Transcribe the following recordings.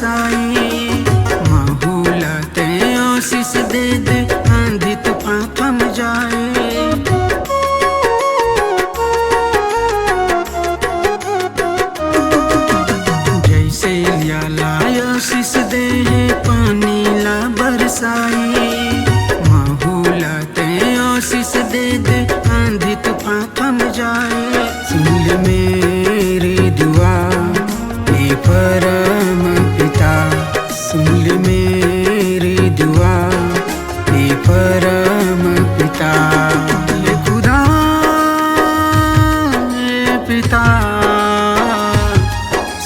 बरसाई। माहौला ते आशीष दे दे, आंधी तूफान थम जाए। जैसे लियाला आशीष दे है, पानी ला बरसाई। माहौला ते आशीष दे दे, आंधी तूफान थम जाए। सुन ले मेरी दुआ हे परम पिता, सुन ले मेरी दुआ हे परम पिता। हे खुदा हे पिता,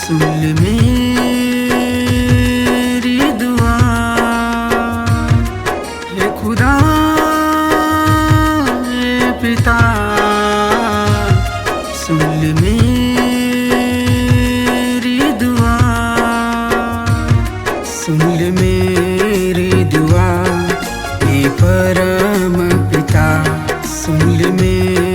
सुन ले मेरी दुआ। हे खुदा हे पिता, सुन ले मेरी दुआ। सुन ले मेरी दुआ हे परम पिता, सुन ले मेरी